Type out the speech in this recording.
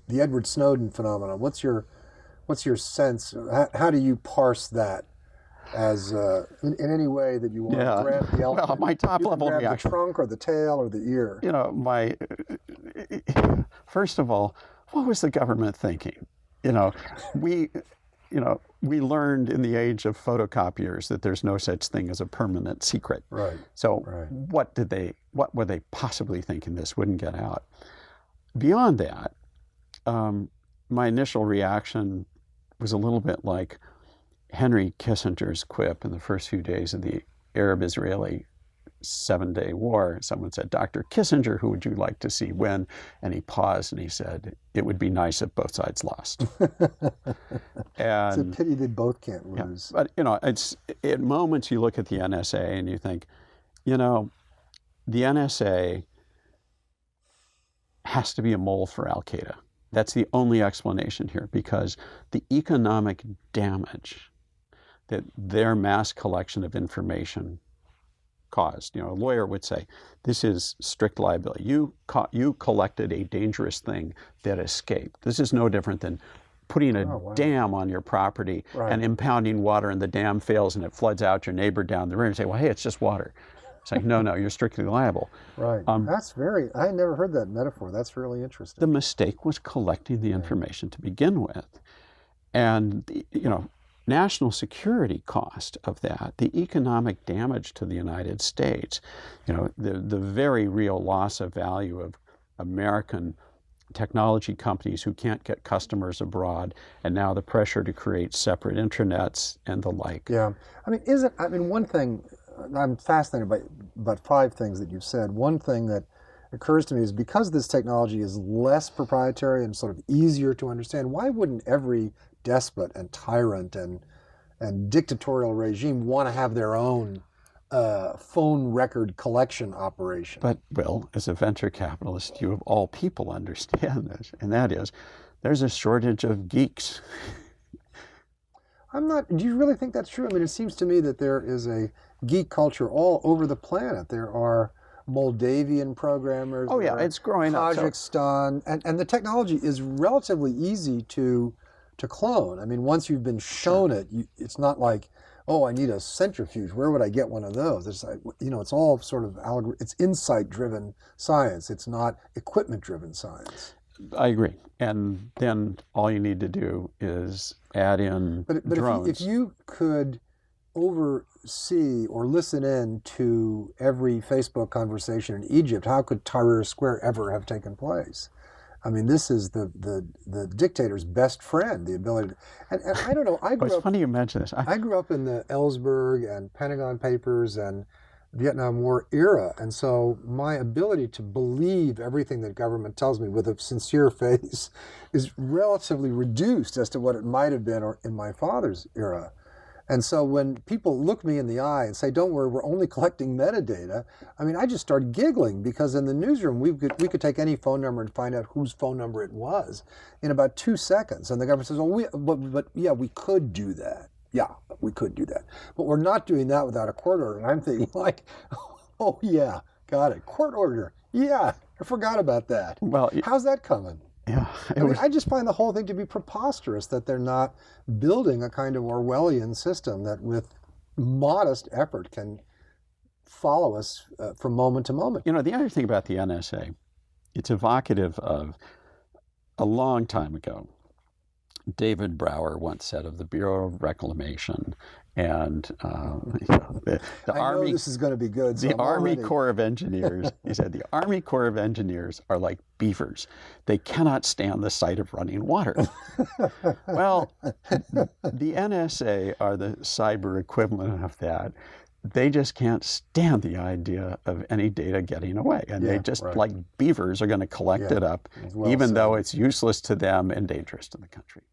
the Edward Snowden phenomenon. What's your sense? How do you parse that as in any way that you want to grab the elephant? Well, my top level grab reaction. The trunk or the tail or the ear. First of all, what was the government thinking? We learned in the age of photocopiers that there's no such thing as a permanent secret. Right. So right. What were they possibly thinking this wouldn't get out? Beyond that, my initial reaction was a little bit like Henry Kissinger's quip in the first few days of the Arab-Israeli 7-day war. Someone said, "Dr. Kissinger, who would you like to see win?" And he paused and he said, "It would be nice if both sides lost." It's a pity they both can't lose. Yeah, but it's at moments you look at the NSA and you think, the NSA has to be a mole for Al-Qaeda. That's the only explanation here, because the economic damage that their mass collection of information caused. A lawyer would say, this is strict liability. You collected a dangerous thing that escaped. This is no different than putting a dam on your property and impounding water, and the dam fails and it floods out your neighbor down the river and say, well, hey, it's just water. It's like, no, you're strictly liable. Right. I never heard that metaphor. That's really interesting. The mistake was collecting the information to begin with. And, national security cost of that, the economic damage to the United States, the very real loss of value of American technology companies who can't get customers abroad, and now the pressure to create separate intranets and the like. Yeah. One thing, I'm fascinated by about 5 things that you've said. One thing that occurs to me is, because this technology is less proprietary and sort of easier to understand, why wouldn't every despot and tyrant and dictatorial regime want to have their own phone record collection operation? But, Will, as a venture capitalist, you of all people understand this, and that is, there's a shortage of geeks. Do you really think that's true? It seems to me that there is a geek culture all over the planet. There are Moldavian programmers. Oh yeah, it's growing up. Kazakhstan, and the technology is relatively easy to clone. Once you've been shown it, it's not like, oh, I need a centrifuge. Where would I get one of those? It's like, it's all sort of it's insight-driven science. It's not equipment-driven science. I agree. And then all you need to do is add in drones. If you could oversee or listen in to every Facebook conversation in Egypt, how could Tahrir Square ever have taken place? This is the dictator's best friend, the ability to, and I don't know, it's funny you mention this. I grew up in the Ellsberg and Pentagon Papers and Vietnam War era, and so my ability to believe everything that government tells me with a sincere face is relatively reduced as to what it might have been in my father's era. And so when people look me in the eye and say, don't worry, we're only collecting metadata, I just start giggling, because in the newsroom, we could take any phone number and find out whose phone number it was in about 2 seconds. And the government says, but yeah, we could do that. Yeah, we could do that. But we're not doing that without a court order. And I'm thinking like, oh yeah, got it. Court order. Yeah, I forgot about that. Well, how's that coming? Yeah, I just find the whole thing to be preposterous, that they're not building a kind of Orwellian system that with modest effort can follow us from moment to moment. The other thing about the NSA, it's evocative of a long time ago. David Brower once said of the Bureau of Reclamation and the Army. This is going to be good. So the Army Corps of Engineers. He said the Army Corps of Engineers are like beavers; they cannot stand the sight of running water. Well, the NSA are the cyber equivalent of that. They just can't stand the idea of any data getting away, and they just, like beavers, are going to collect it up, even though it's useless to them and dangerous to the country.